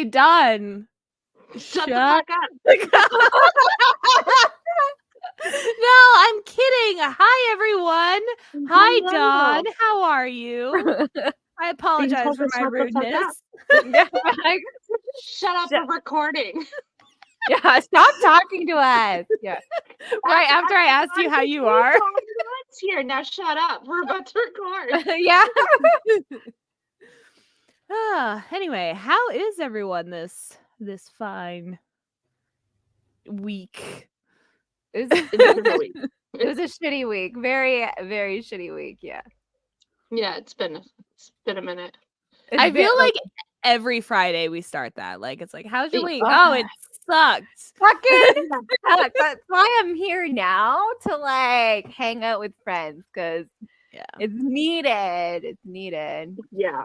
Okay, done. Shut the fuck up. No, I'm kidding. Hi, everyone. Hi, Dawn. How are you? I apologize for my rudeness. Shut up for recording. Yeah, stop talking to us. Yeah. Right after I asked you how you are. Here, now shut up. We're about to record. Yeah. Anyway, how is everyone this fine week? It was a shitty week. Very, very shitty week. Yeah. Yeah, it's been a minute. I feel like every Friday we start that. Like, it's like, how's your week? Oh, it sucked. Fucking sucked. That's why I'm here now, to like hang out with friends, because it's needed. It's needed. Yeah.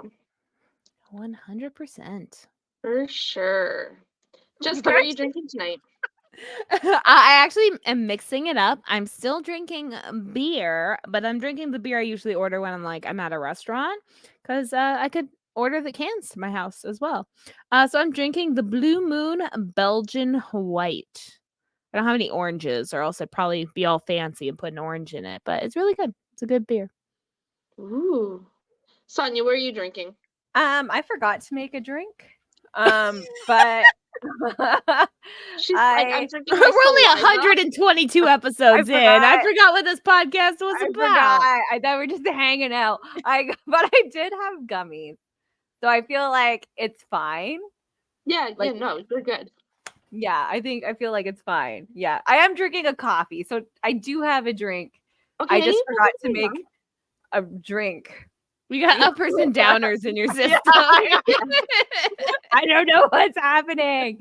100%. For sure. Jessica, what are you drinking tonight? I actually am mixing it up. I'm still drinking beer, but I'm drinking the beer I usually order when I'm at a restaurant, because I could order the cans to my house as well. So I'm drinking the Blue Moon Belgian White. I don't have any oranges, or else I'd probably be all fancy and put an orange in it, but it's really good. It's a good beer. Ooh. Sonia, what are you drinking? I forgot to make a drink. But she's like, I'm drinking. We're only 122 episodes in. I forgot what this podcast was about. I thought we were just hanging out. But I did have gummies, so I feel like it's fine. Yeah, no, you're good. Yeah, I feel like it's fine. Yeah, I am drinking a coffee, so I do have a drink. Okay, I just forgot to make a drink. We got uppers and downers in your system. I don't know what's happening.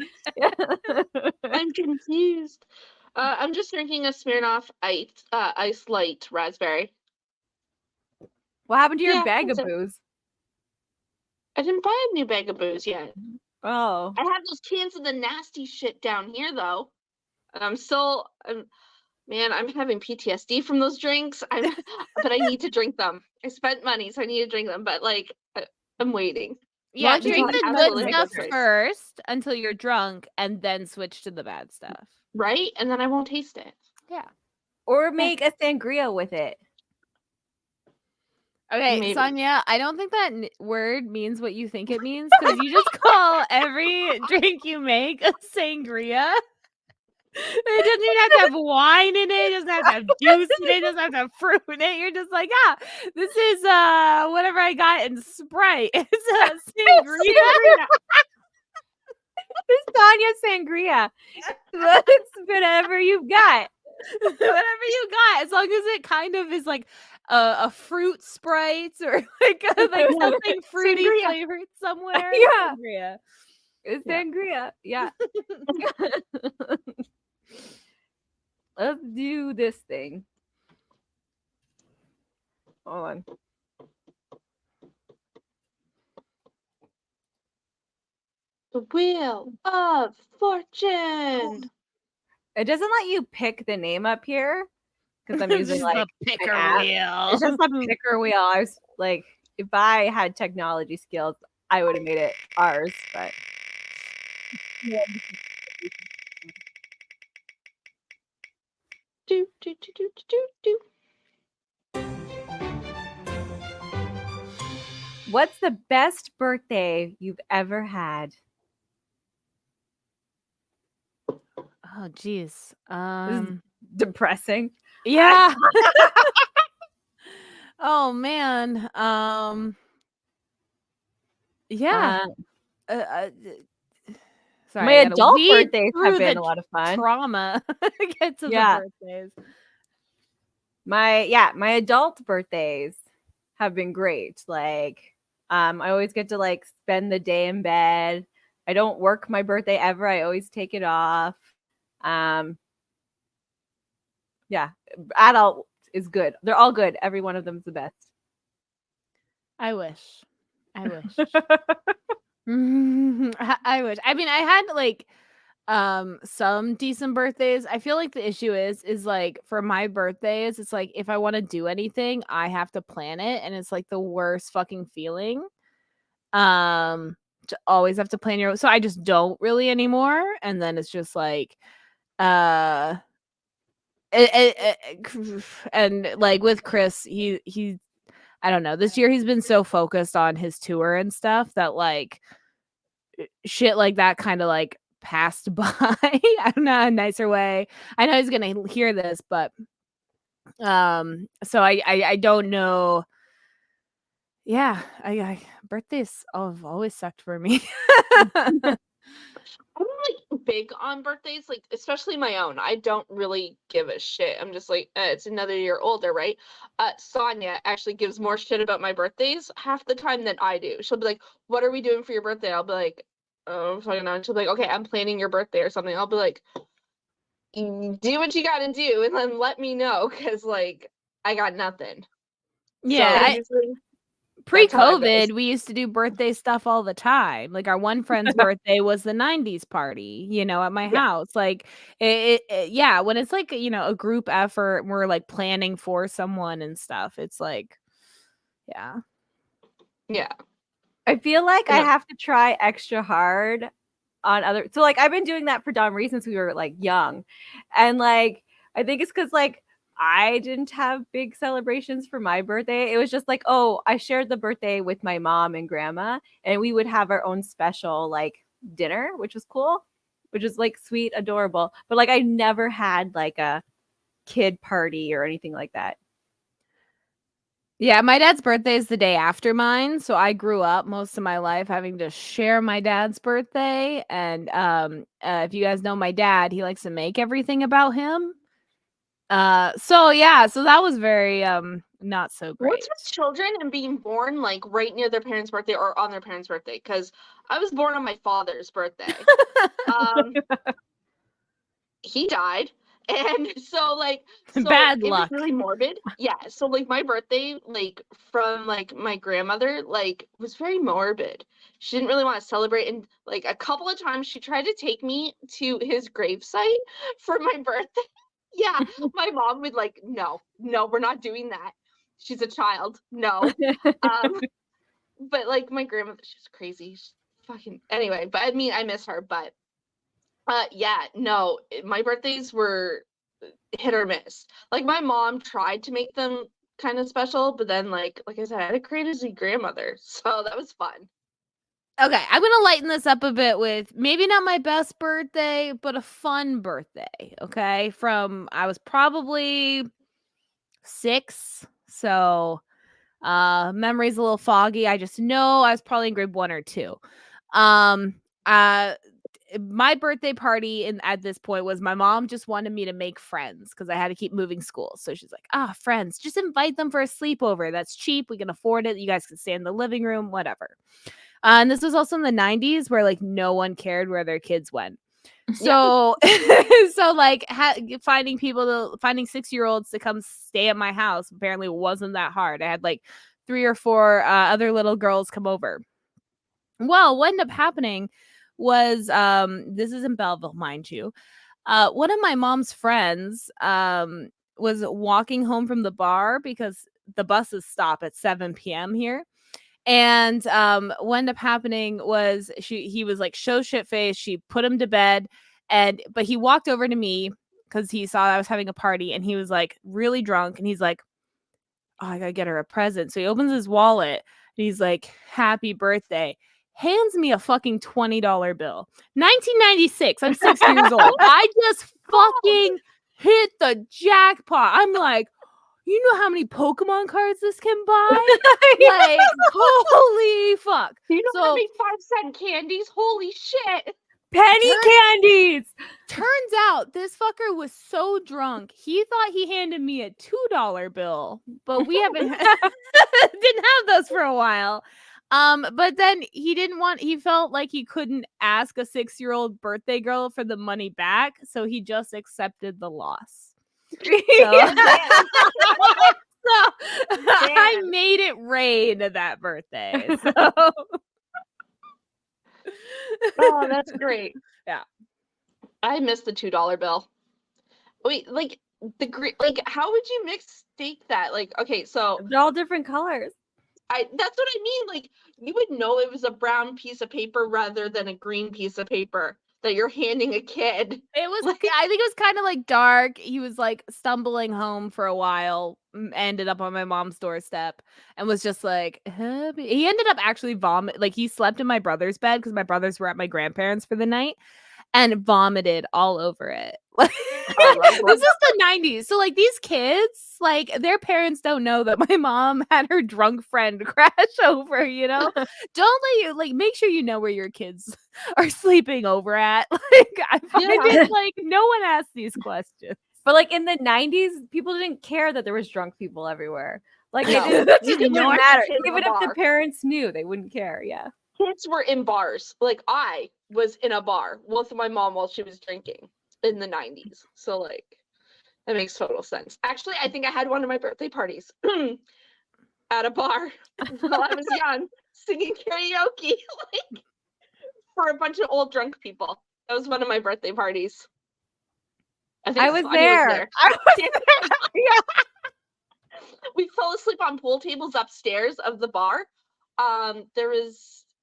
I'm confused. I'm just drinking a Smirnoff Ice Light Raspberry. What happened to your bag of booze? I didn't buy a new bag of booze yet. Oh. I have those cans of the nasty shit down here, though. And I'm having PTSD from those drinks. But I need to drink them. I spent money, so I need to drink them. But I'm waiting. Yeah, drink the good stuff first until you're drunk, and then switch to the bad stuff. Right? And then I won't taste it. Yeah. Or make a sangria with it. Okay, maybe. Sonia, I don't think that word means what you think it means, because you just call every drink you make a sangria. It doesn't even have to have wine in it. It doesn't have to have juice in it. It doesn't have to have fruit in it. You're just like, this is whatever I got in Sprite. It's a sangria. It's Sonia sangria. It's whatever you've got. Whatever you got, as long as it kind of is like a fruit Sprite or like something fruity flavored somewhere. Yeah. Sangria. It's sangria. Yeah. Let's do this thing. Hold on. The Wheel of Fortune. It doesn't let you pick the name up here, because I'm using like a picker wheel. It's just a picker wheel. I was like, if I had technology skills, I would have made it ours, but What's the best birthday you've ever had? Oh, geez. Depressing. Yeah. Oh, man. Yeah. Sorry, my adult birthdays have been a lot of fun. Trauma. Get to the birthdays. My adult birthdays have been great. Like, I always get to like spend the day in bed. I don't work my birthday ever. I always take it off. Yeah, adult is good. They're all good. Every one of them is the best. I wish. I wish. I mean, I had like some decent birthdays. I feel like the issue is like for my birthdays, it's like if I want to do anything, I have to plan it, and it's like the worst fucking feeling. to always have to plan your. So I just don't really anymore, and then it's just like, uh, and like with Chris, he I don't know. This year he's been so focused on his tour and stuff that like shit like that kind of like passed by. I don't know, a nicer way. I know he's gonna hear this, but so I don't know. Yeah, I birthdays have always sucked for me. I'm like big on birthdays, like especially my own. I don't really give a shit. I'm just like, it's another year older, right? Sonia actually gives more shit about my birthdays half the time than I do. She'll be like, "What are we doing for your birthday?" I'll be like, "Oh, fucking know." And she'll be like, "Okay, I'm planning your birthday or something." I'll be like, "Do what you gotta do, and then let me know, because like I got nothing." Yeah, So I, usually that's how it goes. pre-COVID, we used to do birthday stuff all the time. Like our one friend's birthday was the 90s party, at my Yeah, house. Like yeah, when it's like, a group effort, and we're like planning for someone and stuff. It's like, yeah. yeah. I feel like I No. have to try extra hard on other. So like I've been doing that for Dom Reed since we were like young, and like I think it's because like I didn't have big celebrations for my birthday. It was just like, oh, I shared the birthday with my mom and grandma, and we would have our own special like dinner, which was cool, which was like sweet, adorable. But like I never had like a kid party or anything like that. Yeah, my dad's birthday is the day after mine, so I grew up most of my life having to share my dad's birthday. And if you guys know my dad, he likes to make everything about him. So yeah, so that was very not so great. What's with children and being born like right near their parents' birthday or on their parents' birthday? Because I was born on my father's birthday. Um, he died. And so Bad it was luck. really morbid. Yeah. So like my birthday, like from like my grandmother, like was very morbid. She didn't really want to celebrate. And like a couple of times she tried to take me to his gravesite for my birthday. Yeah. My mom would like, no, we're not doing that. She's a child. No. Um, but like my grandmother, she's crazy. She's fucking anyway, but I mean I miss her, but yeah, no, my birthdays were hit or miss. Like my mom tried to make them kind of special, but then like I said, I had a crazy grandmother, so that was fun. Okay, I'm gonna lighten this up a bit with maybe not my best birthday, but a fun birthday. Okay, from I was probably 6, so memory's a little foggy. I just know I was probably in grade 1 or 2. Um, uh, my birthday party at this point was my mom just wanted me to make friends because I had to keep moving schools. So she's like, friends, just invite them for a sleepover. That's cheap. We can afford it. You guys can stay in the living room, whatever. And this was also in the 90s where like no one cared where their kids went. So, so like finding 6-year-olds to come stay at my house apparently wasn't that hard. I had like 3 or 4 other little girls come over. Well, what ended up happening was this is in Belleville, mind you. One of my mom's friends was walking home from the bar because the buses stop at 7 p.m. here. And what ended up happening was he was like show shit face. She put him to bed, but he walked over to me because he saw I was having a party, and he was like really drunk, and he's like, "Oh, I gotta get her a present." So he opens his wallet, and he's like, "Happy birthday." Hands me a fucking $20 bill. 1996. I'm 6 years old. I just fucking hit the jackpot. I'm like, you know how many Pokemon cards this can buy? Like, holy fuck. You know how So to make 5-cent candies? Holy shit. Penny candies. turns out this fucker was so drunk, he thought he handed me a $2 bill, but we haven't didn't have those for a while. But then he felt like he couldn't ask a 6-year-old birthday girl for the money back, so he just accepted the loss. So, so I made it rain that birthday. So Oh, that's great. Yeah. I missed the $2 bill. Wait, like how would you mistake that? Like, okay, so They're all different colors. That's what I mean. Like, you would know it was a brown piece of paper rather than a green piece of paper that you're handing a kid. It was, Like, I think it was kind of like dark. He was like stumbling home for a while, ended up on my mom's doorstep, and was just like, he ended up actually vomit. Like, he slept in my brother's bed because my brothers were at my grandparents for the night, and vomited all over it. Like, this is the 90s. So like these kids, like their parents don't know that my mom had her drunk friend crash over, you know? Don't let you, like, make sure you know where your kids are sleeping over at. Like, I find it like no one asks these questions. But like in the 90s, people didn't care that there was drunk people everywhere. Like No. it You wouldn't ignored matter. kids in Even a if the bar. parents knew, they wouldn't care. Yeah. Kids were in bars. Like, I was in a bar with my mom while she was drinking in the 90s. So, like, that makes total sense. Actually, I think I had one of my birthday parties at a bar while I was young, singing karaoke, like, for a bunch of old drunk people. That was one of my birthday parties. I was there. I was there. Yeah. We fell asleep on pool tables upstairs of the bar.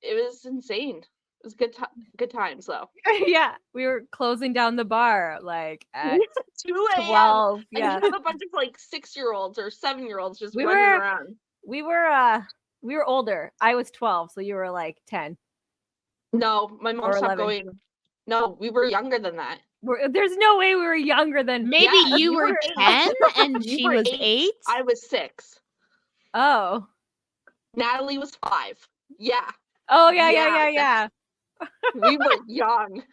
It was insane. It was good times though. Yeah, we were closing down the bar like at 2 a.m. 12. And Yeah, you have a bunch of like 6-year-olds or 7-year-olds just running around. We were older. I was 12, so you were like 10. No, my mom Or stopped 11. going. No, we were younger than that. There's no way we were younger than. Maybe Yeah, you were 10 and You she were was 8. 8. I was 6. Oh. Natalie was 5. Yeah. Oh yeah. We were young.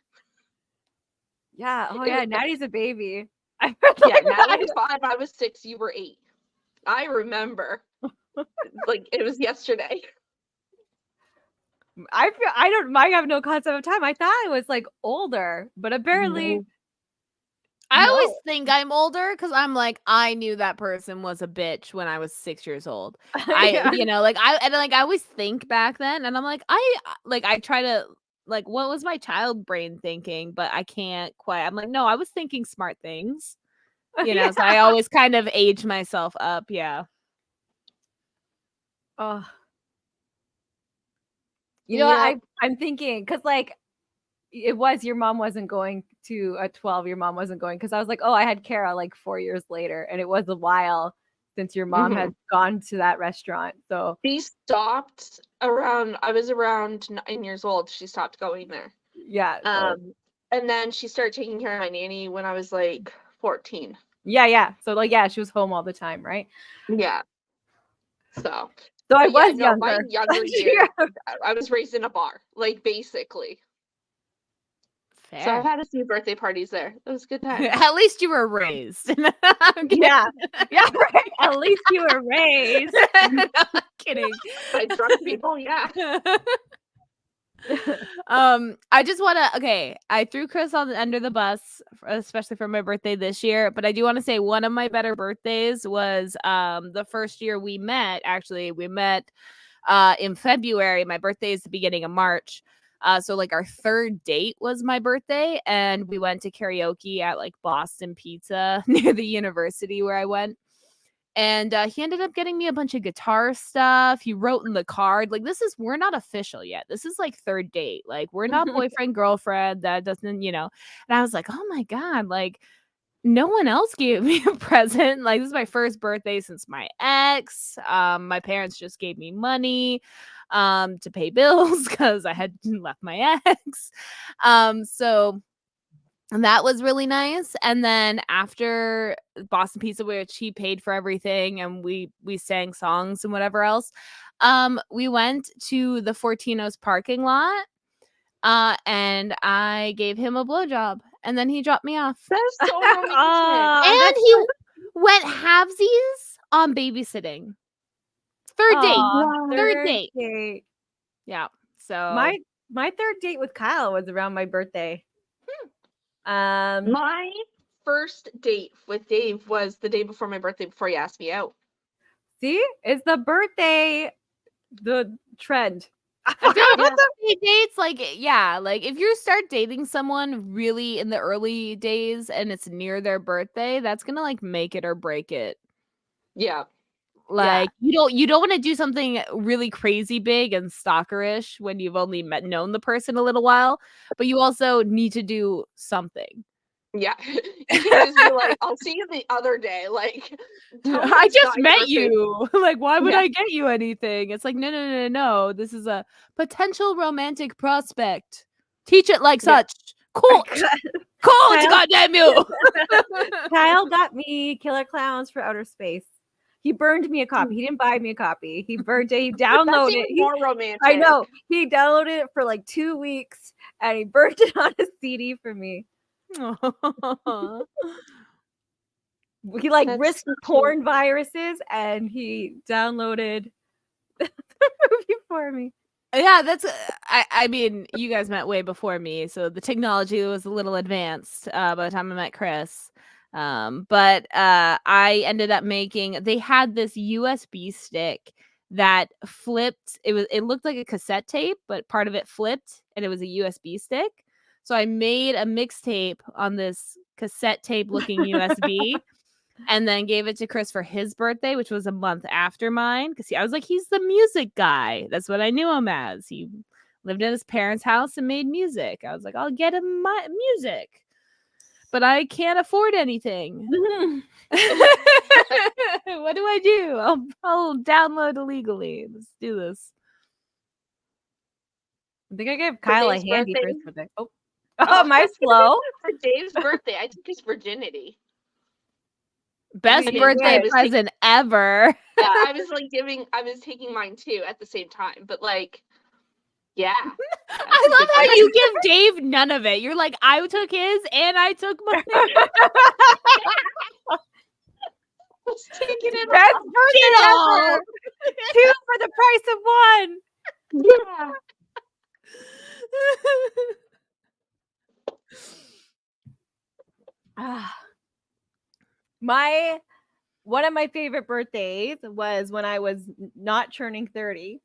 Yeah. Oh yeah. Natty's a baby. Yeah, Natalie was 5. I was 6. You were 8. I remember. Like it was yesterday. I have no concept of time. I thought I was like older, but apparently. No. I always think I'm older because I'm like, I knew that person was a bitch when I was 6 years old. Yeah. You know, I always think back then, and I'm like, I try to, like, what was my child brain thinking? But I can't quite. I'm like, no, I was thinking smart things. You know, so I always kind of age myself up. Yeah. Oh. You know, I'm thinking because like it was your mom wasn't going to a 12. Your mom wasn't going because I was like, oh, I had Kara like 4 years later, and it was a while since your mom had gone to that restaurant. So she stopped around. I was around 9 years old. She stopped going there. Yeah. And then she started taking care of my nanny when I was like 14. Yeah. So like, yeah, she was home all the time, right? Yeah. So I was no, younger. my younger years, I was raised in a bar, like basically. Fair. So I've had a few birthday parties there. It was a good time. At least you were raised. Yeah, right. At least you were raised. No, I'm kidding. By drunk people, yeah. I just want to. Okay, I threw Chris under the bus, especially for my birthday this year. But I do want to say one of my better birthdays was the first year we met. Actually, we met in February. My birthday is the beginning of March. So like our third date was my birthday, and we went to karaoke at like Boston Pizza near the university where I went. And he ended up getting me a bunch of guitar stuff. He wrote in the card, like, we're not official yet. This is like third date. Like, we're not boyfriend, girlfriend. That doesn't, you know. And I was like, oh my God, like, no one else gave me a present. Like, this is my first birthday since my ex. My parents just gave me money to pay bills because I had left my ex. And that was really nice. And then after Boston Pizza, which he paid for everything, and we sang songs and whatever else, we went to the Fortino's parking lot, and I gave him a blowjob, and then he dropped me off. That's so romantic. And he went halvesies on babysitting. Third date. Yeah. So my third date with Kyle was around my birthday. My first date with Dave was the day before my birthday, before he asked me out. See, it's the birthday, the trend. Dates, like, yeah, like if you start dating someone really in the early days and it's near their birthday, that's gonna like make it or break it. Yeah. Like you don't want to do something really crazy big and stalkerish when you've only known the person a little while, but you also need to do something. Yeah. You can just be like, I'll see you the other day. Like, tell me I it's just not met your fault. you. Like, why would Yeah. I get you anything? It's like, no. This is a potential romantic prospect. Teach it like Yeah. such. Cool. Cool, Kyle- goddamn you. Kyle got me Killer Clowns for Outer Space. He burned me a copy. He didn't buy me a copy. He burned it. He That's downloaded even it. more romantic. I know. He downloaded it for like 2 weeks and he burned it on a CD for me. He like That's risked so porn viruses and he downloaded the movie for me. Yeah, that's I mean, you guys met way before me, so the technology was a little advanced by the time I met Chris. But I ended up making they had this USB stick that flipped. It looked like a cassette tape, but part of it flipped and it was a USB stick. So I made a mixtape on this cassette tape looking USB. And then gave it to Chris for his birthday, which was a month after mine. Because I was like, he's the music guy. That's what I knew him as. He lived in his parents' house and made music. I was like, I'll get him my music. But I can't afford anything. What do I do? I'll download illegally. Let's do this. I think I gave Kyle a Dave's handy for birthday? his birthday. Oh, my slow. For Dave's birthday, I took his virginity. Best did birthday good. present ever. Yeah, I was taking mine too at the same time, but like, yeah. I love how you give Dave none of it. You're like, I took his and I took mine. was taking it Best all. birthday ever. 2 for the price of 1. Yeah. One of my favorite birthdays was when I was not turning 30,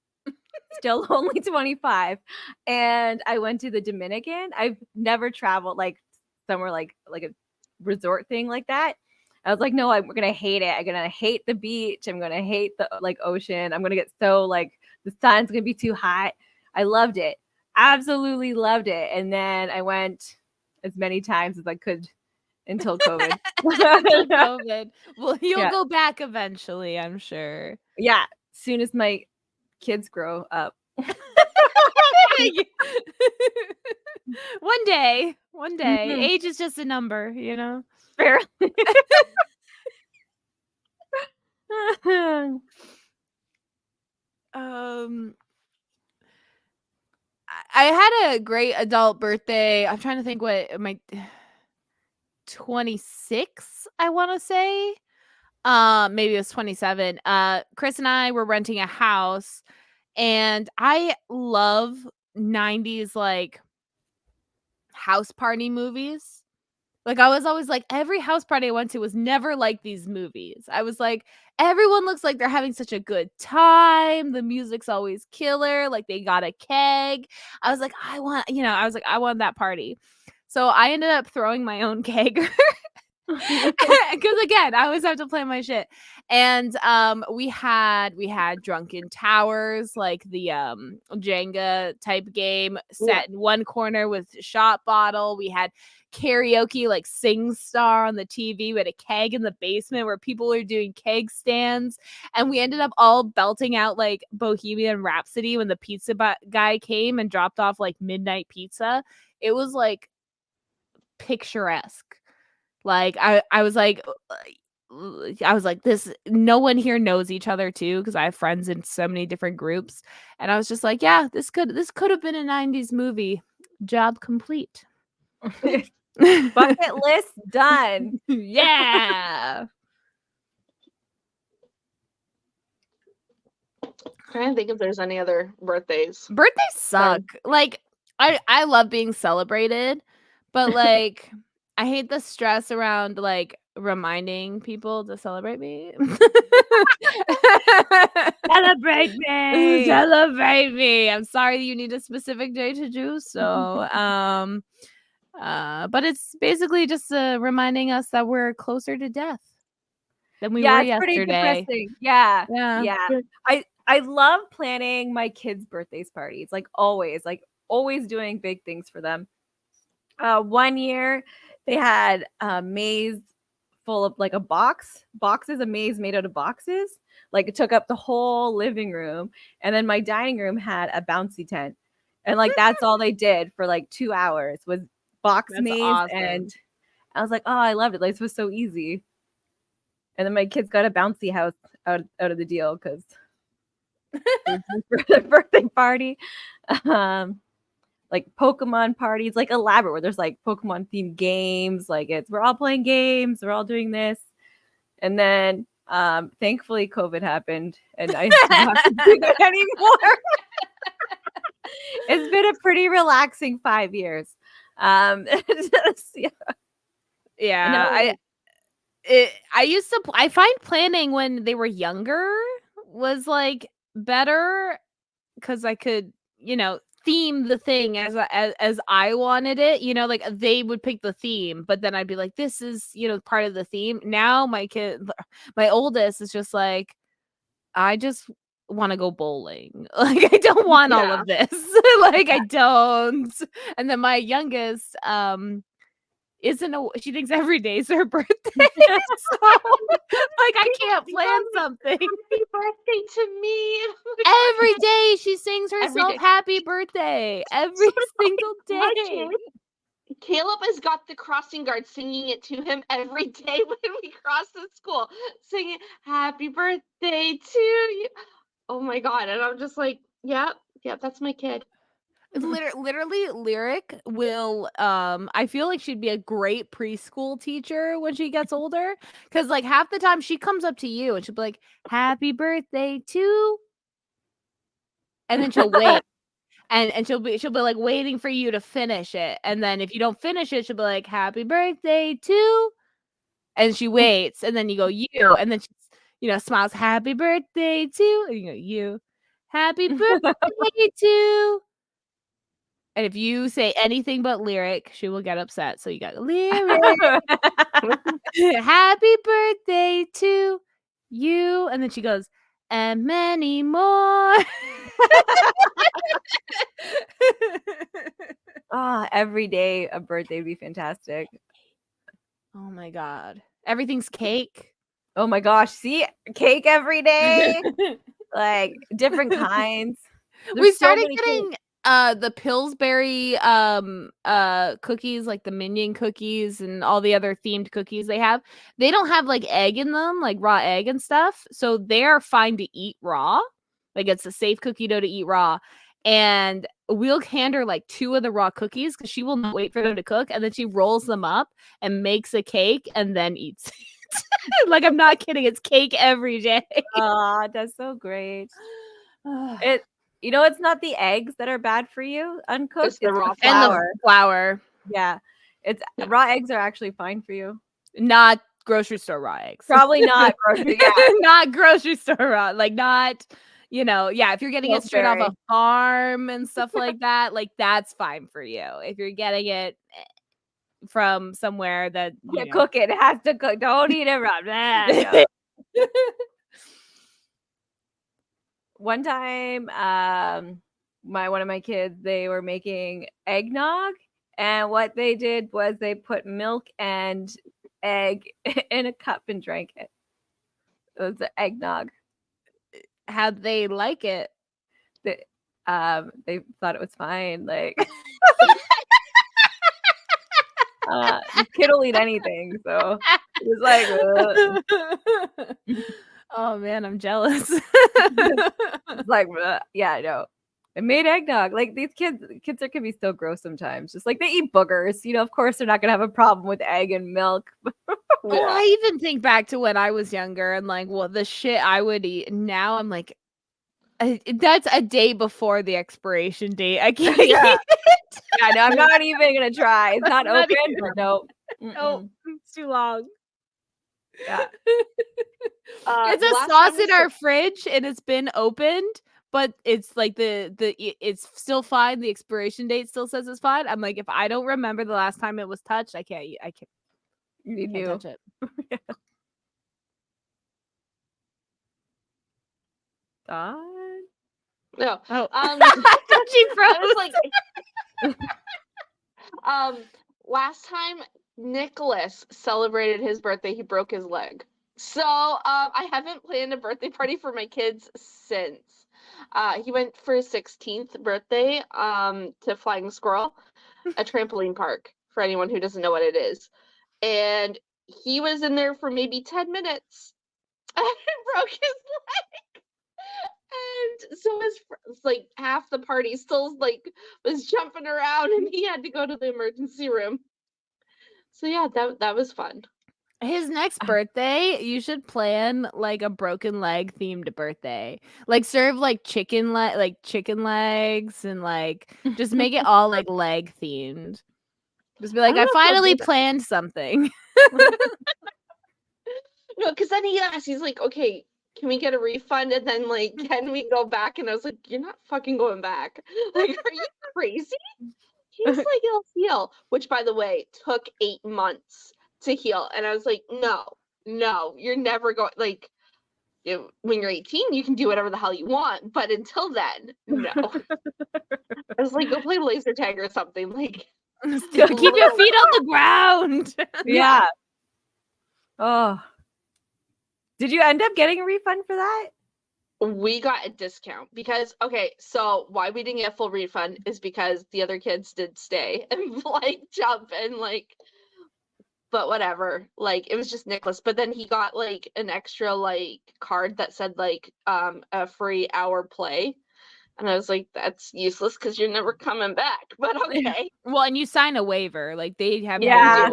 still only 25, and I went to the Dominican. I've never traveled like somewhere like a resort thing like that. I was like, no, I'm gonna hate it. I'm gonna hate the beach. I'm gonna hate the like ocean. I'm gonna get so like the sun's gonna be too hot. I loved it, absolutely loved it. And then I went as many times as I could until COVID. Until COVID. Well, you'll Yeah. go back eventually, I'm sure. Yeah, soon as my kids grow up. One day. Mhm. Age is just a number, you know? Barely. I had a great adult birthday. I'm trying to think what my 26, I want to say. Maybe it was 27. Chris and I were renting a house, and I love 90s like house party movies. Like I was always like every house party I went to was never like these movies. I was like everyone looks like they're having such a good time. The music's always killer. Like they got a keg. I was like I want that party. So I ended up throwing my own kegger. Because again, I always have to plan my shit. And we had drunken towers, like the Jenga type game set in one corner with shot bottle. We had karaoke like Sing Star on the TV. We had a keg in the basement where people were doing keg stands, and we ended up all belting out like Bohemian Rhapsody when the pizza guy came and dropped off like midnight pizza. It was like picturesque. Like I was like this no one here knows each other too because I have friends in so many different groups, and I was just like, yeah, this could have been a 90s movie. Job complete. Bucket list done. Yeah. Trying to think if there's any other birthdays. Birthdays suck. Like I love being celebrated, but like I hate the stress around like reminding people to celebrate me. Celebrate me. Celebrate me. I'm sorry you need a specific day to do so. But it's basically just reminding us that we're closer to death. than we Yeah, were it's pretty yesterday. depressing. Yeah. Yeah. Yeah. I love planning my kids' birthdays parties, like always doing big things for them. One year they had a maze full of like a maze made out of boxes. Like it took up the whole living room. And then my dining room had a bouncy tent. And like that's all they did for like 2 hours was box That's maze. awesome. And I was like, oh, I loved it. Like this was so easy. And then my kids got a bouncy house out of the deal because for their birthday party. Like Pokemon parties, like elaborate, where there's like Pokemon themed games. Like we're all playing games, we're all doing this. And then thankfully COVID happened and I don't have to do that anymore. It's been a pretty relaxing 5 years. Yeah. I find planning when they were younger was like better because I could, theme the thing as I wanted it. Like they would pick the theme, but then I'd be like, this is, part of the theme. Now my oldest is just like, I just want to go bowling. Like I don't want all of this. Like I don't. And then my youngest, she thinks every day is her birthday. So like I can't plan something. Happy birthday to me. Every day she sings herself happy birthday. Every single day. Caleb has got the crossing guard singing it to him every day when we cross the school, singing happy birthday to you. Oh my God. And I'm just like, yep, that's my kid. Literally Lyric will I feel like she'd be a great preschool teacher when she gets older, because like half the time she comes up to you and she'll be like, happy birthday to, and then she'll wait and she'll be like waiting for you to finish it, and then if you don't finish it she'll be like, happy birthday to, and she waits, and then you go you, and then she smiles, happy birthday to, and you go you, happy birthday to. And if you say anything but Lyric, she will get upset. So you got Lyric. Happy birthday to you. And then she goes, and many more. Every day a birthday would be fantastic. Oh my God. Everything's cake. Oh my gosh. See, cake every day. Like different kinds. We started getting the Pillsbury cookies, like the Minion cookies and all the other themed cookies they have. They don't have like egg in them, like raw egg and stuff. So they're fine to eat raw. Like it's a safe cookie dough to eat raw. And we'll hand her like 2 of the raw cookies because she will not wait for them to cook. And then she rolls them up and makes a cake and then eats it. Like I'm not kidding. It's cake every day. Oh, that's so great. It's not the eggs that are bad for you uncooked. It's the raw flour. And the flour. Yeah. Raw eggs are actually fine for you. Not grocery store raw eggs. Probably not grocery. Yeah. Not grocery store raw. Like not, if you're getting it straight off a farm and stuff like that, like that's fine for you. If you're getting it from somewhere that cook it has to cook. Don't eat it raw. One time, one of my kids, they were making eggnog, and what they did was they put milk and egg in a cup and drank it. It was the eggnog. How'd they like it? They thought it was fine. Like the kid will eat anything, so it was like oh man, I'm jealous. It's like yeah, no. They made eggnog. Like these kids can be so gross sometimes. Just like they eat boogers. Of course they're not gonna have a problem with egg and milk. Well, I even think back to when I was younger and like, well, the shit I would eat. Now I'm like, that's a day before the expiration date. I can't eat it. Yeah, no, I'm not even gonna try. It's not open, but no. No, it's too long. Yeah. It's a sauce in our fridge and it's been opened, but it's like it's still fine. The expiration date still says it's fine. I'm like, if I don't remember the last time it was touched, I can't touch it. You do. Touch it. Dawn? No. Oh, She froze. I was like, last time Nicholas celebrated his birthday, he broke his leg. So I haven't planned a birthday party for my kids since. He went for his 16th birthday to Flying Squirrel, a trampoline park, for anyone who doesn't know what it is. And he was in there for maybe 10 minutes and broke his leg. And so his like half the party still like was jumping around and he had to go to the emergency room. So yeah, that was fun. His next birthday, you should plan like a broken leg themed birthday. Like serve like chicken legs and like just make it all like leg themed. Just be like, don't I know if I'll finally do that. planned something. No, because then he asked, he's like, okay, can we get a refund? And then like, can we go back? And I was like, you're not fucking going back. Like, are you crazy? He's like, it'll heal, which by the way took 8 months to heal. And I was like, no, you're never going. Like, when you're 18, you can do whatever the hell you want, but until then, no. I was like, go play laser tag or something. Like, Keep your feet on the ground. Yeah. Oh. Did you end up getting a refund for that? We got a discount because, okay, so why we didn't get a full refund is because the other kids did stay and like jump and like, but whatever. Like, it was just Nicholas. But then he got like an extra like card that said like a free hour play. And I was like, that's useless because you're never coming back. But okay. Well, and you sign a waiver. Like they have Yeah.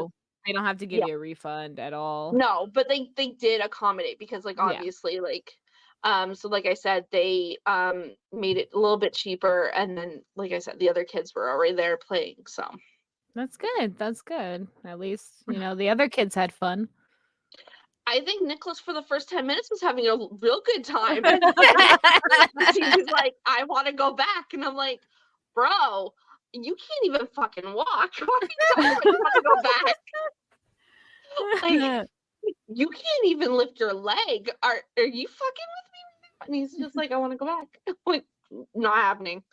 they don't have to give you a refund at all. No, but they did accommodate because like obviously like so like I said, they made it a little bit cheaper, and then like I said, the other kids were already there playing. So That's good. That's good. At least, you know, the other kids had fun. I think Nicholas for the first 10 minutes was having a real good time. And he was like, I want to go back. And I'm like, bro, you can't even fucking walk. Why are you talking about you want to go back? Like, you can't even lift your leg. Are you fucking with me? And he's just like, I want to go back. Like, not happening.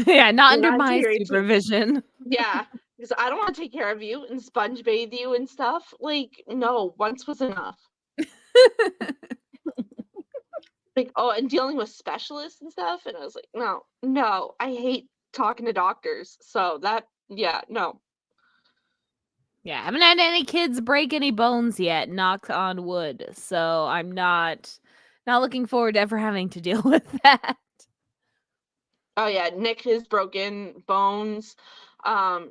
Yeah, not You're under not my until you're 18. supervision. Yeah, because I don't want to take care of you and sponge bathe you and stuff. Like, no, once was enough. Like, oh, and dealing with specialists and stuff. And I was like, no, I hate talking to doctors. So that, yeah, no. Yeah, I haven't had any kids break any bones yet, knock on wood. So I'm not looking forward to ever having to deal with that. Oh yeah, Nick has broken bones.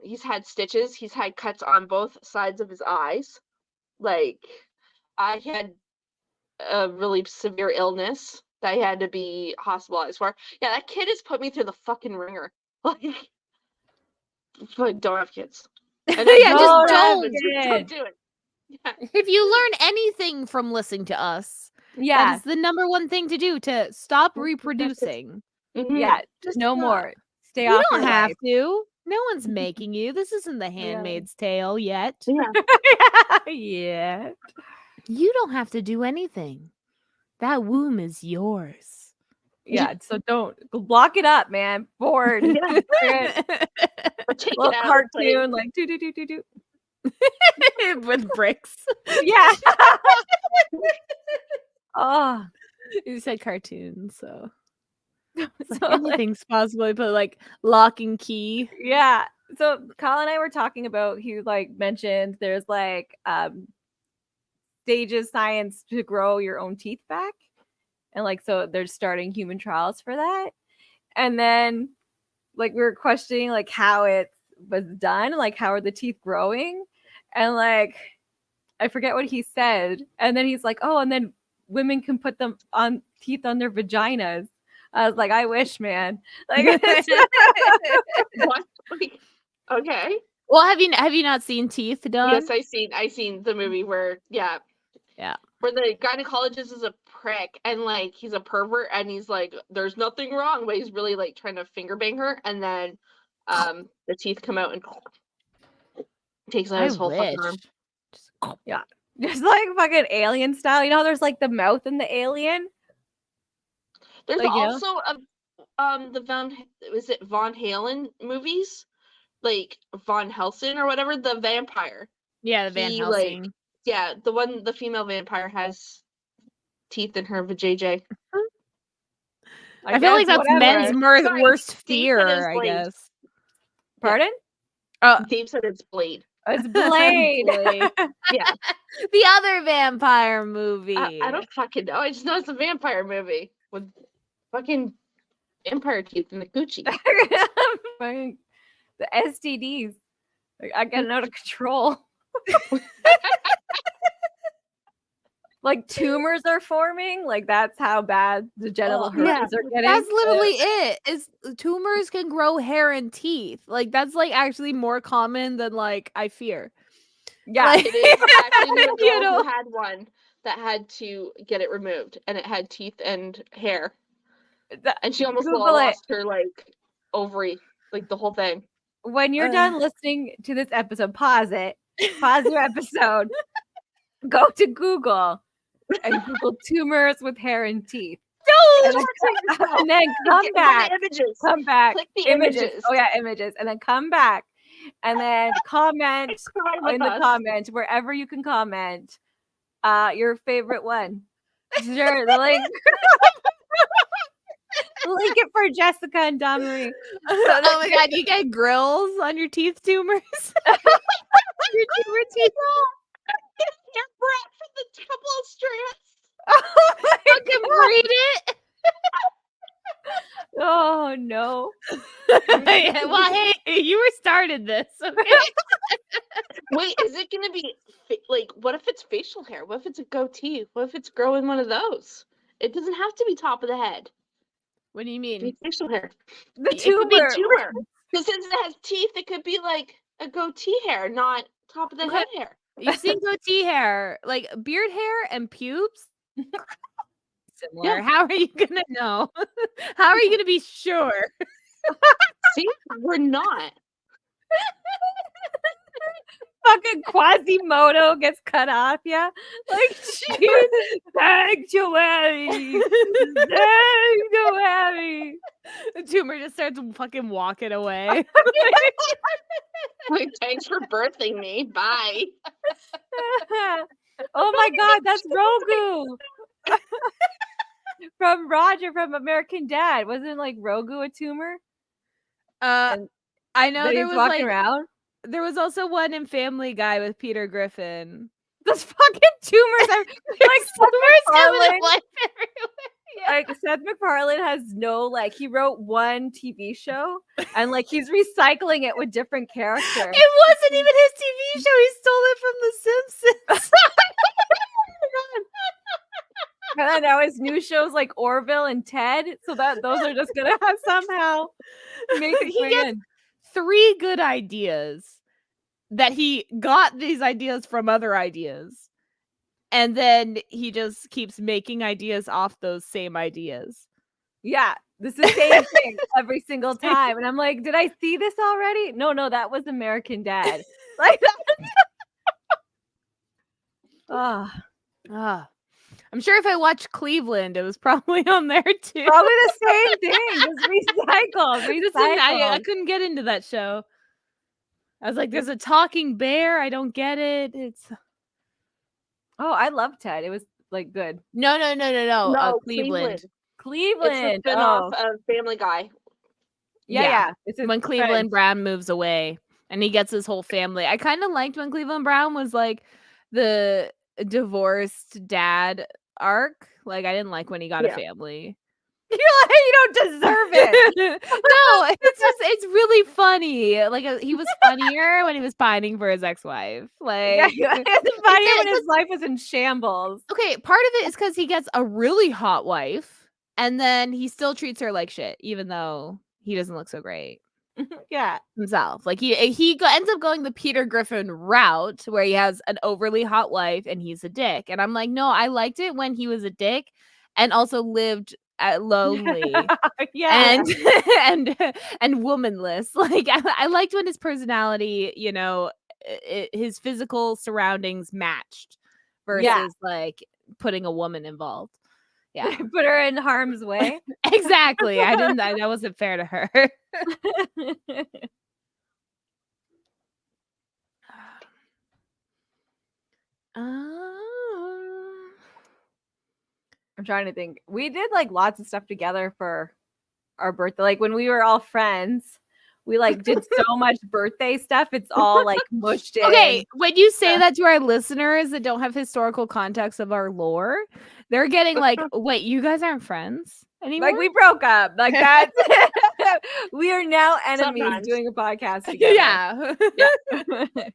He's had stitches. He's had cuts on both sides of his eyes. Like, I had a really severe illness that I had to be hospitalized for. Yeah, that kid has put me through the fucking ringer. Like, don't have kids. And Yeah, just don't. Don't do it. Yeah. If you learn anything from listening to us, that Yeah. is the number one thing to do, to stop reproducing. Mhm. Yeah. Just No stop. more. Stay You off don't your have life. to. No one's making you. This isn't The Handmaid's Tale yet. Yeah. Yeah. You don't have to do anything. That womb is yours. Yeah. So don't lock it up, man. Bored. Yeah. Or take little it out. cartoon, like do. With bricks. Yeah. Oh. You said cartoon, so it's So, like anything's possible. I put like lock and key. yeah. So Colin and I were talking about, he like mentioned there's like stages science to grow your own teeth back. And like, so they're starting human trials for that. And then like we were questioning like how it was done, like how are the teeth growing? And like I forget what he said. And then he's like, oh, and then women can put them on teeth on their vaginas. I was like, I wish, man. Like What? Okay. Well, have you not seen Teeth, Dawn? Yes, I seen the movie where Yeah. where the gynecologist is a prick and like he's a pervert and he's like, there's nothing wrong, but he's really like trying to finger bang her, and then the teeth come out and takes out his whole fucking arm. yeah, just like fucking alien style. You know how there's like the mouth in the alien? There's Like, you know? also was it Von Halen movies? Like Von Helsing or whatever, the vampire. Yeah, the Van He Helsing. yeah, the female vampire has teeth in her vajayjay. I feel like guess, that's whatever. men's Sorry, worst Steve said it was fear, I Blade. guess. Pardon? Dave said it's Blade. It's Blade. Blade. Yeah. The other vampire movie. I don't fucking know. I just know it's a vampire movie with fucking vampire teeth in the Gucci. The STDs. Like, I got out of control. Like tumors are forming. Like that's how bad the genital herpes are getting. That's literally it. Is tumors can grow hair and teeth. Like that's like actually more common than like I fear. Yeah, Like, It is. I actually knew a girl you know? who had one that had to get it removed, and it had teeth and hair, and she almost Google it. lost her like ovary, like the whole thing. When you're done listening to this episode, pause it. Pause your episode. Go to Google and Google tumors with hair and teeth. No, And then come Go to back. images. Come back. Click the Images. images. Oh yeah, images. And then come back. And then comment With in the us. comments, wherever you can comment, your favorite one. Sure, the link. Link it for Jessica and Damarie. Oh my god, you get grills on your teeth tumors? Your tumor teeth? Hair brought from the temple strands. Oh my Fucking breed it. Oh no. Yeah, well, hey, you were started this, okay? Wait, is it gonna be like? What if it's facial hair? What if it's a goatee? What if it's growing one of those? It doesn't have to be top of the head. What do you It mean? could be facial hair. The It could be tumor. tumor. Because since it has teeth, it could be like a goatee hair, not top of the head hair. You've seen goatee hair, like beard hair and pubes. Similar. Yeah. How are you gonna know? How are you gonna be sure? See, we're not. Fucking Quasimodo gets cut off, yeah? Like, sanctuary! Sanctuary! The tumor just starts fucking walking away. Like, thanks for birthing me. Bye. Oh my god, that's Rogu! From Roger from American Dad. Wasn't like Rogu a tumor? I know That there he's was walking like around? there was also one in Family Guy with Peter Griffin. Those fucking tumors are like Tumors coming to MacFarlane. life everywhere. Like Seth MacFarlane has no like he wrote one TV show and like he's recycling it with different characters. It wasn't even his TV show. He stole it from The Simpsons. And then now his new shows like Orville and Ted, so that those are just gonna have somehow make it He way gets in. 3 good ideas that he got these ideas from other ideas. And then he just keeps making ideas off those same ideas. Yeah, this is the same thing every single time. And I'm like, did I see this already? No, that was American Dad. Like Ah. I'm sure if I watched Cleveland, it was probably on there too. probably the same thing. Just recycle. I couldn't get into that show. I was like, there's a talking bear. I don't get it. It's Oh, I love Ted. It was like good. no. No, Cleveland. Cleveland. It's a spinoff of Family Guy. Yeah. It's his When Cleveland friend. Brown moves away and he gets his whole family. I kind of liked when Cleveland Brown was like the divorced dad arc. Like I didn't like when he got a family. You're like, you don't deserve it. No, it's really funny. Like he was funnier when he was pining for his ex-wife. Like It's funny when his life was in shambles. okay, part of it is because he gets a really hot wife, and then he still treats her like shit, even though he doesn't look so great Yeah. himself. Like he ends up going the Peter Griffin route, where he has an overly hot wife and he's a dick. And I'm like, no, I liked it when he was a dick, and also lived lonely Yeah. and womanless. Like I liked when his personality, you know, his physical surroundings matched versus like putting a woman involved. Yeah. Put her in harm's way. Exactly. I didn't. That wasn't fair to her. Um, I'm trying to think. We did like lots of stuff together for our birthday. Like when we were all friends, we like did so much birthday stuff. It's all like mushed in. Okay, when you say that to our listeners that don't have historical context of our lore, they're getting like, wait, you guys aren't friends anymore? Like we broke up. Like that's we are now enemies Sometimes. doing a podcast together. Yeah.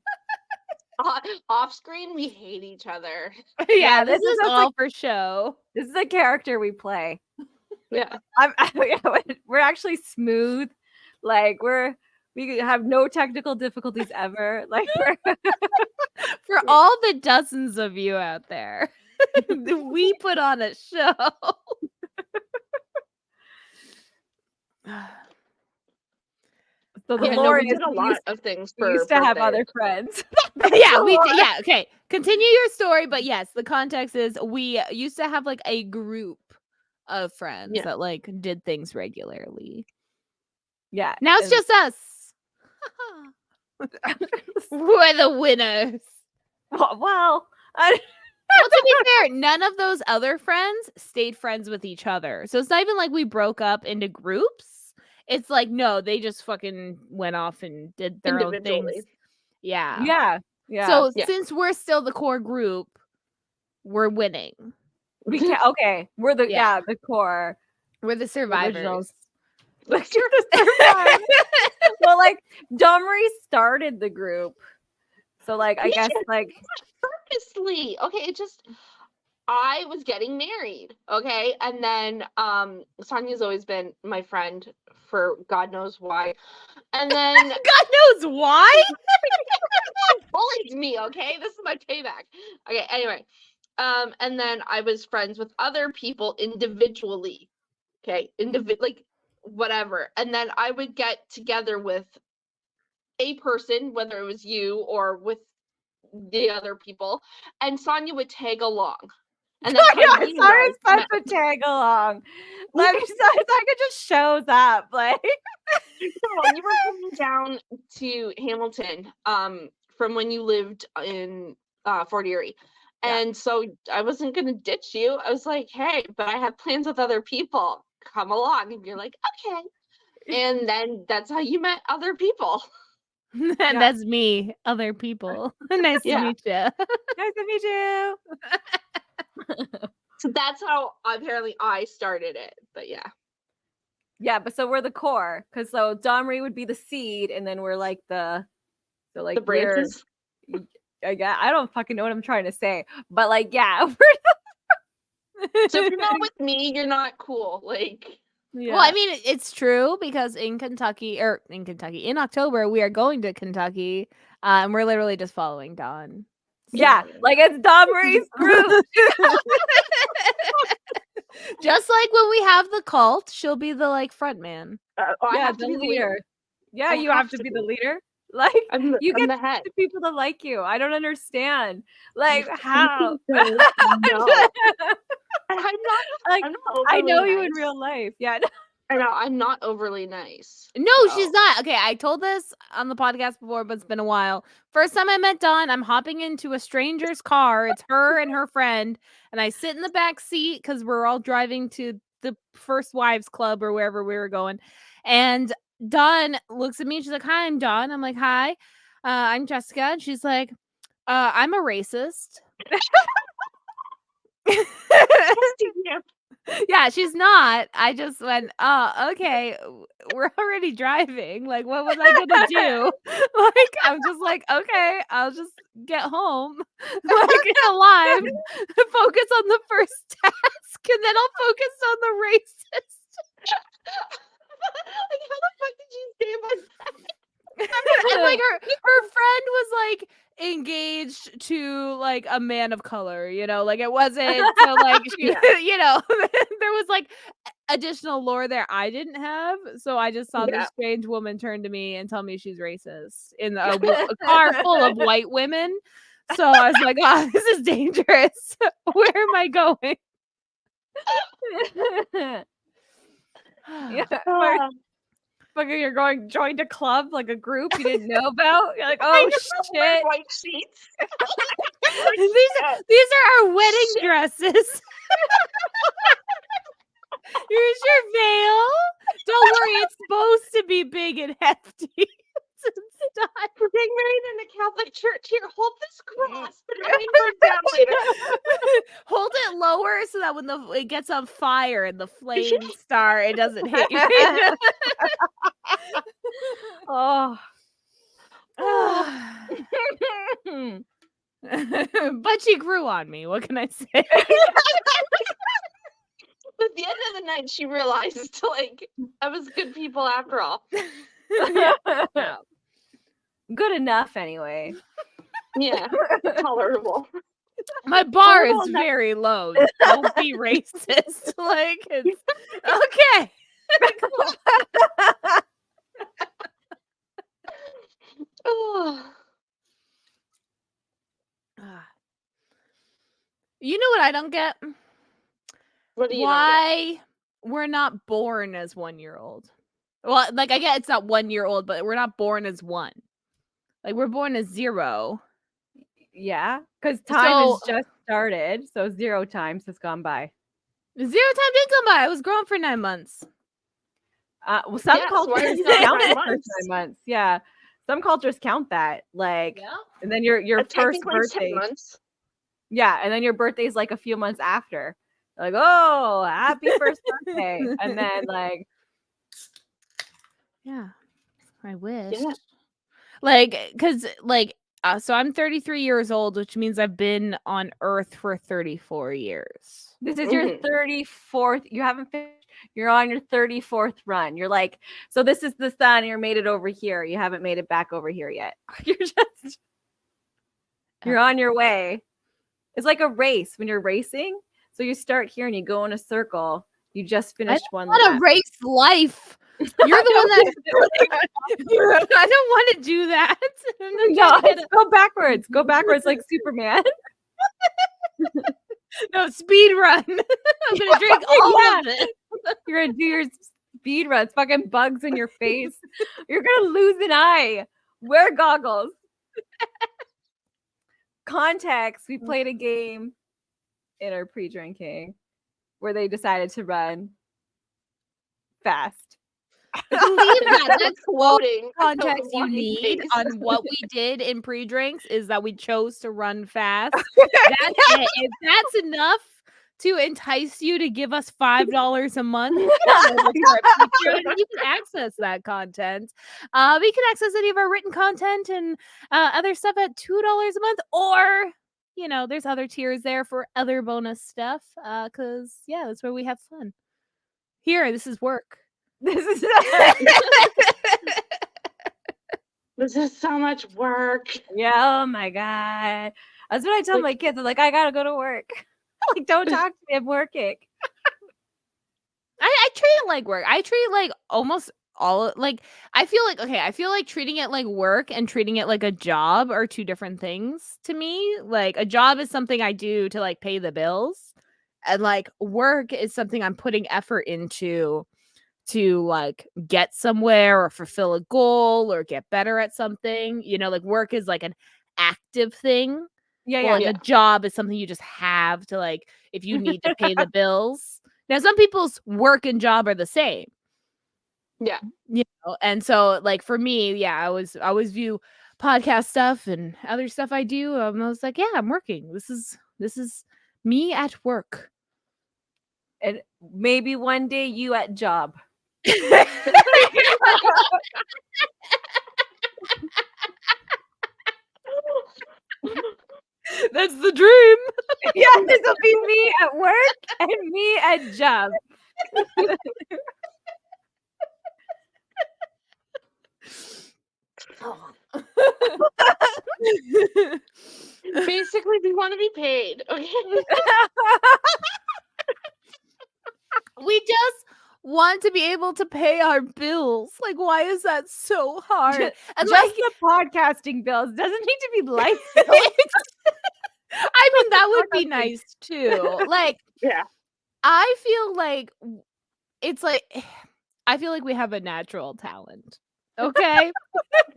Off screen, we hate each other. Yeah, this this is is all like- for show. This is a character we play. Yeah. We're actually smooth. Like we have no technical difficulties ever. Like For all the dozens of you out there, we put on a show. so the Yeah, no, lore we is did a lot of things we for used to have birthdays. other friends. Yeah, we did. Yeah, okay. Continue your story, but yes, the context is we used to have like a group of friends Yeah. that like did things regularly. Yeah. Now it's and- just us. We're the winners. well, Well, to be fair, none of those other friends stayed friends with each other. So it's not even like we broke up into groups. It's like, no, they just fucking went off and did their own Individually. things. Yeah. yeah. Yeah. So Yeah. since we're still the core group, we're winning. we can okay. We're the Yeah. the core. We're the survivors. originals. Like you're the survivor. Well, like Domry started the group. So like I guess like Purposely. Okay, it just I was getting married, okay? And then Sonia's always been my friend for God knows why. And then God knows why. she bullied me, okay? This is my payback. Okay, anyway. And then I was friends with other people individually. Okay, like whatever. And then I would get together with a person, whether it was you or with the other people, and Sonia would tag along. And that's how we sorry, met. such a tag along. Like it just shows up. Like No, you were coming down to Hamilton from when you lived in Fort Erie. Yeah. And so I wasn't going to ditch you. I was like, hey, but I have plans with other people. Come along. And you're like, okay. And then that's how you met other people. That's me. Other people. Nice to Yeah. meet you. nice to meet you. So that's how apparently I started it. But yeah. Yeah, but so we're the core because so Domry would be the seed, and then we're like the The branches. Yeah, I don't fucking know what I'm trying to say, but like yeah, So if you're not with me, you're not cool. Like, yeah. Well, I mean, it's true because in October, we are going to Kentucky, and we're literally just following Dawn. yeah, like it's Domry's group. Just like when we have the cult, she'll be the like front man. I Yeah, have to the be leader. Yeah, I you have have to to be be. the leader. Like I'm you I'm get the head. the people to like you. I don't understand. Like how? No. And I'm not. Like I'm not I know overly you in nice. real life. Yeah. I know I'm not overly nice. No, she's So- not. Okay, I told this on the podcast before, but it's been a while. First time I met Dawn, I'm hopping into a stranger's car. It's her and her friend, and I sit in the back seat because we're all driving to the First Wives Club or wherever we were going. And Dawn looks at me. She's like, "Hi, I'm Dawn." I'm like, "Hi, I'm Jessica." And she's like, "I'm a racist." Yeah, she's not. I just went, "Oh, okay. We're already driving. Like, what was I gonna do?" Like, I'm just like, "Okay, I'll just get home, like, get alive, focus on the first task, and then I'll focus on the racist." Like, how the fuck did you say my And like her friend was like engaged to like a man of color, you know, like it wasn't so like she, you know, there was like additional lore there I didn't have, so I just saw Yeah. this strange woman turn to me and tell me she's racist in a car full of white women. So I was like, "Oh, this is dangerous. Where am I going?" Yeah, Ah, fucking, you're joined a club, like a group you didn't know about. You're like, I oh know, wear shit. white sheets. These are our wedding Shit. dresses. Here's your veil. Don't worry, it's supposed to be big and hefty. We're getting married in a Catholic church. Here, hold this cross, but I'm gonna burn down later. Hold it lower so that when it gets on fire and the flames start, it doesn't hit you. Oh. But she grew on me. What can I say? At the end of the night, she realized, like, I was good people after all. Yeah. Good enough, anyway. Yeah, tolerable. My bar Total is enough. very low. Don't be racist. Like, it's okay. Oh, You know what I don't get? what do you not Why we're not born as 1-year-old. Well, like, I get it's not 1-year-old, but we're not born as 1. Like, we're born as 0. Yeah, because time has So- just started, so 0 times has gone by. 0 time did come by. I was growing for 9 months. Well, some Yes, why are cultures you not count 9 it for months? 9 months. Yeah, some cultures count that, like, Yeah. and then your get? first Technically, 10 birthday. months. Yeah, and then your birthday's like a few months after. Like, oh, happy first birthday, and then like, Yeah. I wish. Yeah. Like, because, like, so I'm 33 years old, which means I've been on Earth for 34 years. this is your 34th. You haven't finished. You're on your 34th run. You're like, so this is the sun. You made it over here. You haven't made it back over here yet. You're on your way. It's like a race when you're racing. So you start here and you go in a circle. You just finished one I want lap. to race life. You're the one that I don't want to do that. No, go backwards. Go backwards like Superman. No, speed run. I'm gonna drink all of it. You're gonna do your speed runs, fucking bugs in your face. You're gonna lose an eye. Wear goggles. Context, we played a game in our pre-drinking where they decided to run fast. Believe that. That's all Quoting context you White need face. on what we did in pre-drinks is that we chose to run fast. That's it. If that's enough to entice you to give us $5 a month, you can access that content. We can access any of our written content and other stuff at $2 a month, or there's other tiers there for other bonus stuff. Because that's where we have fun. Here, this is work. This is This is so much work. yeah, oh my god. That's what I tell my kids. I'm like, I gotta go to work. Like, don't talk to me, I'm working. I treat it like work. I treat it like almost all I feel like treating it like work and treating it like a job are two different things to me. Like, a job is something I do to like pay the bills, and like work is something I'm putting effort into to like get somewhere or fulfill a goal or get better at something. Like, work is like an active thing. Yeah, Well, yeah. like a job is something you just have to, like, if you need to pay the bills. Now, some people's work and job are the same. Yeah. And so, like, for me, I always view podcast stuff and other stuff I do. I was like, yeah, I'm working. This is me at work. And maybe one day you at job. That's the dream. Yeah, this will be me at work and me at job. Basically, we want to be paid. Okay. We just want to be able to pay our bills. Like, why is that so hard? And Just the podcasting bills doesn't need to be life bills. I mean, that would be nice too. Like, Yeah. I feel like it's like I feel like we have a natural talent. Okay?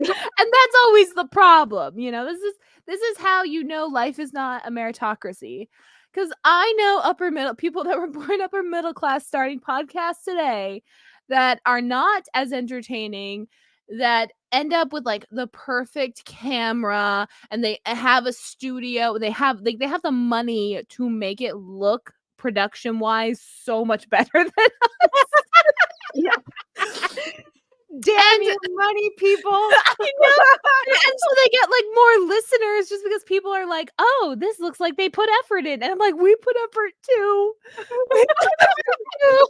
And that's always the problem. This is how life is not a meritocracy. Cuz I know upper middle people that were born upper middle class starting podcasts today that are not as entertaining, that end up with like the perfect camera, and they have a studio, they have the money to make it look production wise so much better than us. Yeah. Damn you, money people. I know. And so they get like more listeners just because people are like, oh, this looks like they put effort in. And I'm like, we put effort too. We put effort too.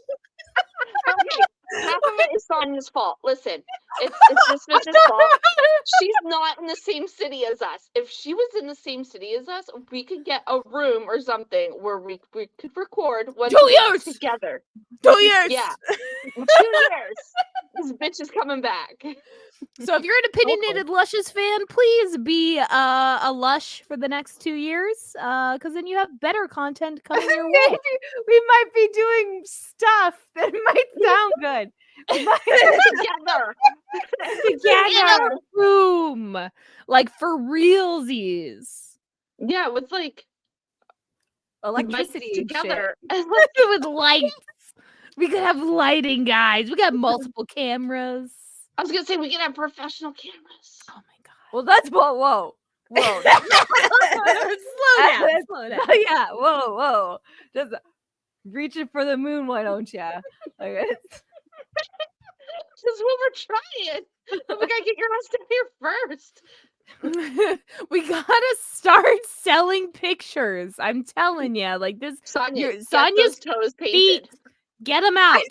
Okay, half of it is Sonia's fault. Listen, it's just Mitch's fault. She's not in the same city as us. If she was in the same city as us, we could get a room or something where we could record 2 years together. 2 years. Yeah, 2 years. This bitch is coming back. So if you're an opinionated Lushes fan, please be a Lush for the next 2 years, because then you have better content coming your way. Maybe we might be doing stuff that might sound good. We might Together. In a room, like for realsies. Yeah, with like electricity lights together. With lights. We could have lighting, guys. We got multiple cameras. I was gonna say we can have professional cameras. Oh my god. Well, that's whoa. Slow down. Yeah, whoa. Just reaching for the moon, why don't ya? Like, This is what we're trying. But we gotta get your ass down here first. We gotta start selling pictures. I'm telling you, like this. Sonia's toes painted. Feet. Get them out.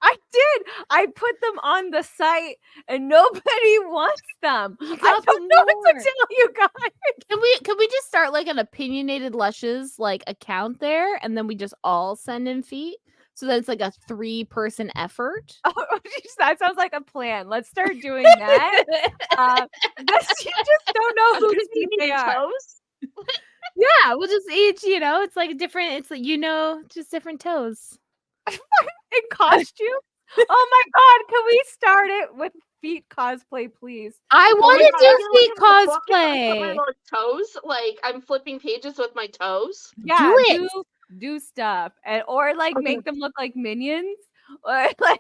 I did. I put them on the site, and nobody wants them. I don't know what to tell you guys. Can we just start like an opinionated Lushes like account there, and then we just all send in feet, so that it's like a 3-person effort? Oh, that sounds like a plan. Let's start doing that. You just don't know who's feet they are. Toes? Yeah, we'll just each, it's like different. It's like just different toes. In costume? Oh my god, can we start it with feet cosplay, please? I want to do feet cosplay. My toes, like I'm flipping pages with my toes. Yeah, do stuff, or like make them look like minions, or like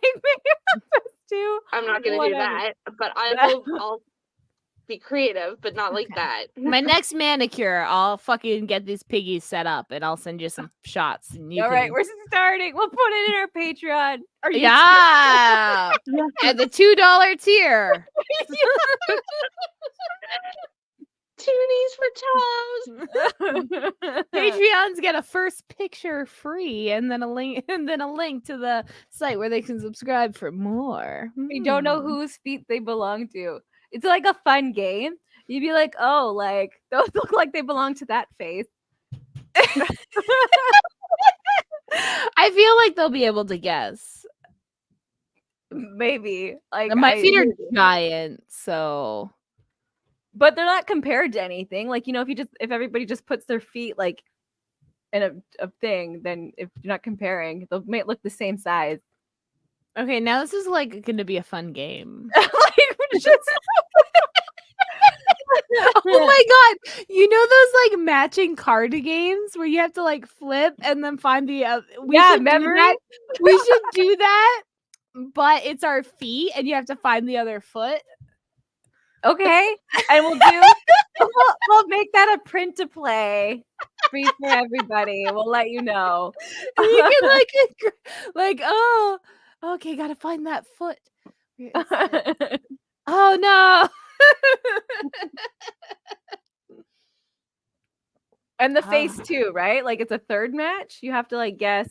do. I'm not gonna do that, but I'll be creative, but not like that. My next manicure, I'll fucking get these piggies set up, and I'll send you some shots. And all right, we're starting. We'll put it in our Patreon. Yeah, at the $2 tier. Toonies for toes. Patreons get a first picture free, and then a link, to the site where they can subscribe for more. We don't know whose feet they belong to. It's like a fun game. You'd be like, oh, like those look like they belong to that face. I feel like they'll be able to guess. Maybe. Like my feet are giant, so. But they're not compared to anything. Like, if everybody just puts their feet like in a thing, then if you're not comparing, they might look the same size. Okay, now this is like going to be a fun game. Oh my god, those like matching card games where you have to like flip and then find the we should do that, but it's our feet and you have to find the other foot. Okay, and we'll make that a print to play free for everybody. We'll let you know. You can like oh, okay, gotta find that foot. Oh no. And the face too, right? Like it's a third match. You have to like guess,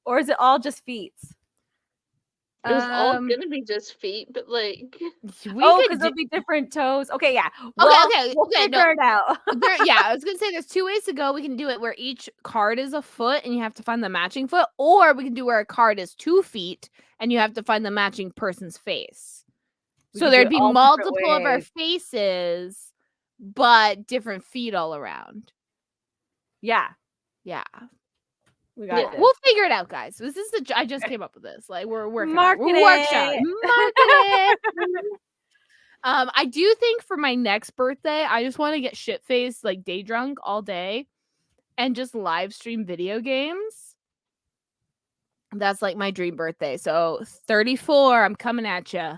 or is it all just feet? It was all gonna be just feet, but like because there'll be different toes. Okay, yeah. We'll figure it out. I was gonna say there's 2 ways to go. We can do it where each card is a foot and you have to find the matching foot, or we can do where a card is 2 feet and you have to find the matching person's face. So there'd be multiple of our faces, but different feet all around. Yeah. Yeah. We got this. We'll figure it out, guys. This is I just came up with this. Like we're working. Market We're workshop. it. Market it. I do think for my next birthday, I just want to get shit faced, like day drunk all day, and just live stream video games. That's like my dream birthday. So 34, I'm coming at you.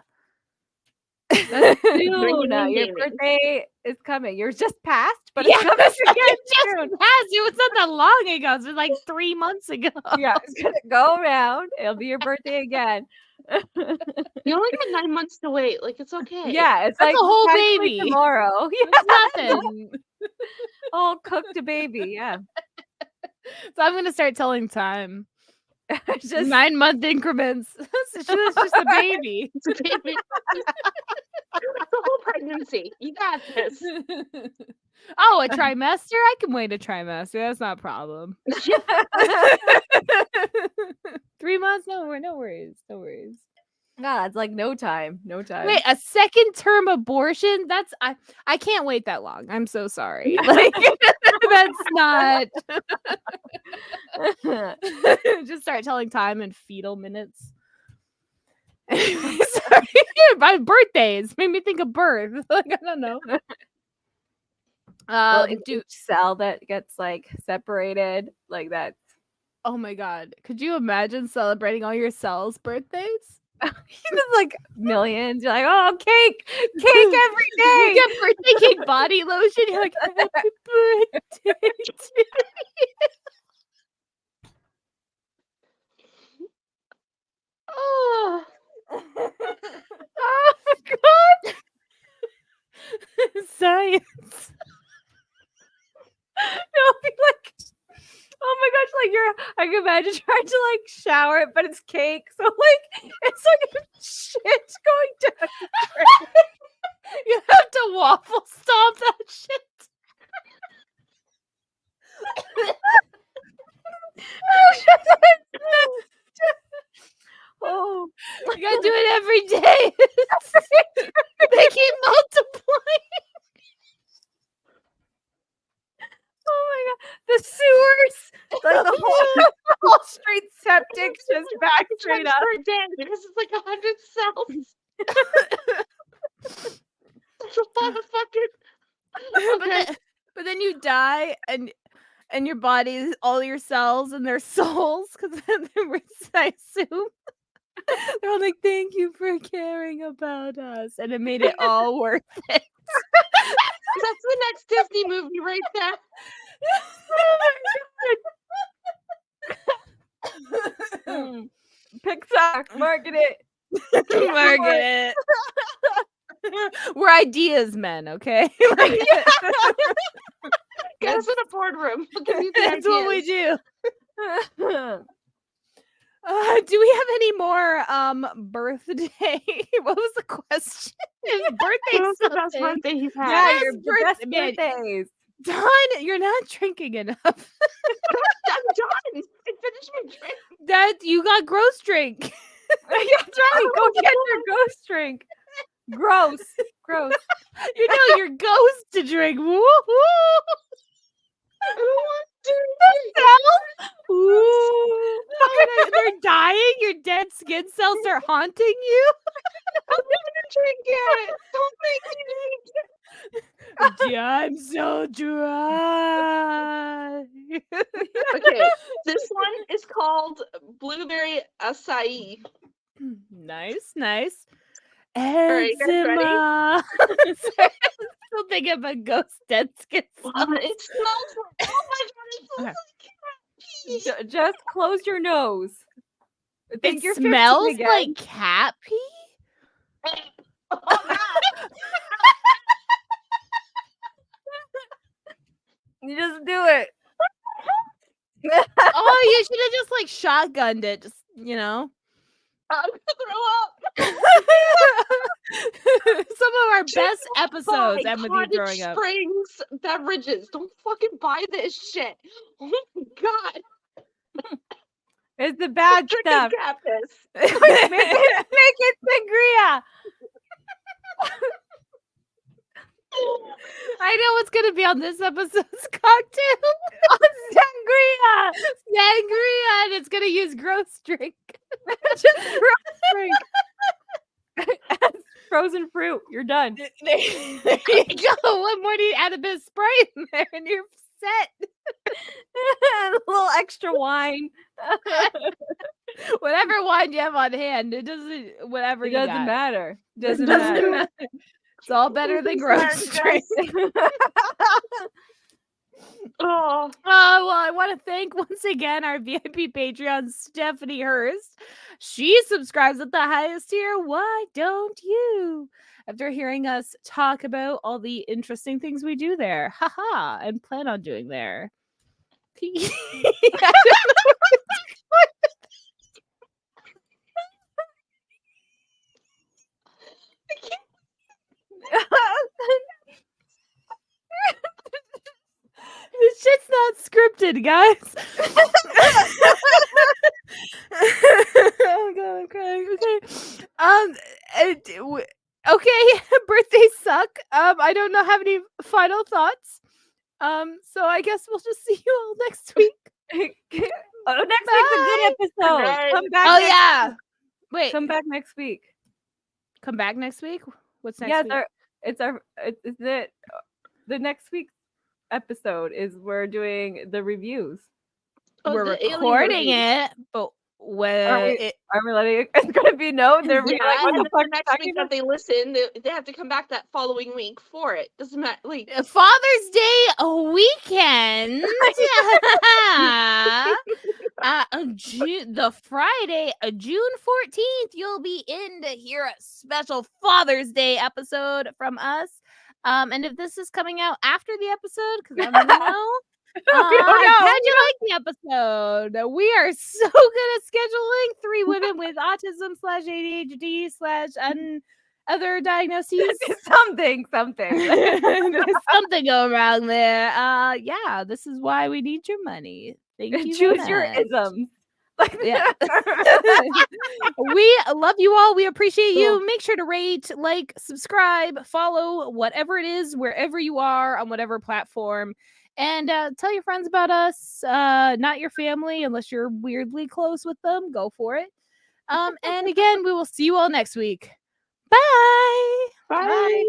Soon. Your birthday is coming. Yours just passed, but it's coming again soon. It was not that long ago. It was like 3 months ago. Yeah, it's gonna go around. It'll be your birthday again. You only got 9 months to wait. Like, it's okay. Yeah, it's That's like a whole practically baby. tomorrow. It's nothing. All cooked a baby. Yeah. So I'm gonna start telling time. Just 9 month increments. It's just a baby. It's a baby. The whole pregnancy. You got this. Oh, a trimester? I can wait a trimester. That's not a problem. 3 months? No worries. No worries. God, it's like no time. No time. Wait, a second term abortion? That's I can't wait that long. I'm so sorry. Like that's not just start telling time in fetal minutes. Sorry. My birthdays made me think of birth. Like I don't know. Well, each cell that gets like separated like that. Oh my god. Could you imagine celebrating all your cells' birthdays? Just like millions. You're like, oh, cake every day. You get birthday cake body lotion. You're like, happy birthday to you. Oh. Oh my god. Science. No, be like, oh my gosh, like I can imagine trying to like shower it, but it's cake. So like it's like shit going down. You have to waffle stomp that shit. Oh, You gotta do it every day. They keep multiplying. oh my god, the sewers, like the whole street septic just back straight up. Because it's like 100 cells. That's a lot of fucking. Okay. But then you die and your body, all your cells and their souls, because I assume they're all like, "Thank you for caring about us," and it made it all worth it. That's the next Disney movie right there. Pixar, market it. Market it. We're ideas men, okay? Like, Get us in a boardroom. We'll give you the that's what we ideas. do. Do we have any more birthday? What was the question? His birthday. What's the best birthday he's had? Yeah, Best your best birthday. birthdays. Don, you're not drinking enough. I'm done. I finished my drink. That you got gross drink. That's right. Go get your ghost drink. Gross. You know your ghost to drink. Woo-hoo. I don't want to. Ooh. They're dying. Your dead skin cells are haunting you. I'm gonna drink it. Don't make me drink it. Yeah, I'm so dry. Okay, this one is called Blueberry Acai. Nice. right, you guys ready? Eczema. Still thinking about ghost dead skin cells. It smells like, oh my god, it smells like Just close your nose. Think It you're 15 smells again. like cat pee. cat. Oh god. You just do it. Oh, you should have just like shotgunned it. Just I'm gonna throw up. some of our best episodes Buy end with you Cottage throwing up. Springs beverages. Don't fucking buy this shit. Oh my god. It's the bad Drinking stuff. cat piss. Make it sangria. I know what's gonna be on this episode's cocktail. Sangria. Sangria, and it's gonna use gross drink. Just gross drink. Frozen fruit. You're done. There you go. What more do you add a bit of Sprite in there, and you're set. A little extra wine. Whatever wine you have on hand, it doesn't. Whatever It you doesn't got. matter. It Doesn't doesn't matter. matter. It's all better than gross drink. Oh, Oh, well, I want to thank once again our VIP Patreon, Stephanie Hurst. She subscribes at the highest tier. Why don't you? After hearing us talk about all the interesting things we do there. Haha, and plan on doing there. This shit's not scripted, guys. Oh god, I'm crying. Okay. Okay, birthdays suck. I don't know have any final thoughts. So I guess we'll just see you all next week. Next week's a good episode. Right. Come back. Oh next yeah. week. Wait, Come back next week. come back next week? What's next Yeah, week? the next week's episode is we're doing the reviews. We're the alien recording reviews. it, but when Are we letting it? It's gonna be no. They're Yeah, like, what and the then fuck the next week that they listen, they have to come back that following week for it. Doesn't matter. Like, Father's Day weekend. The Friday, June 14th, you'll be in to hear a special Father's Day episode from us. And if this is coming out after the episode, because I don't know. We don't know. How'd you like the episode? We are so good at scheduling 3 women with autism /ADHD other diagnoses. something. There's something going wrong there. Yeah, this is why we need your money. Thank you. Choose your very much. isms. Yeah. We love you all. We appreciate you. Make sure to rate, like, subscribe, follow, whatever it is, wherever you are on whatever platform. And tell your friends about us. Not your family, unless you're weirdly close with them. Go for it. And again, we will see you all next week. Bye. bye.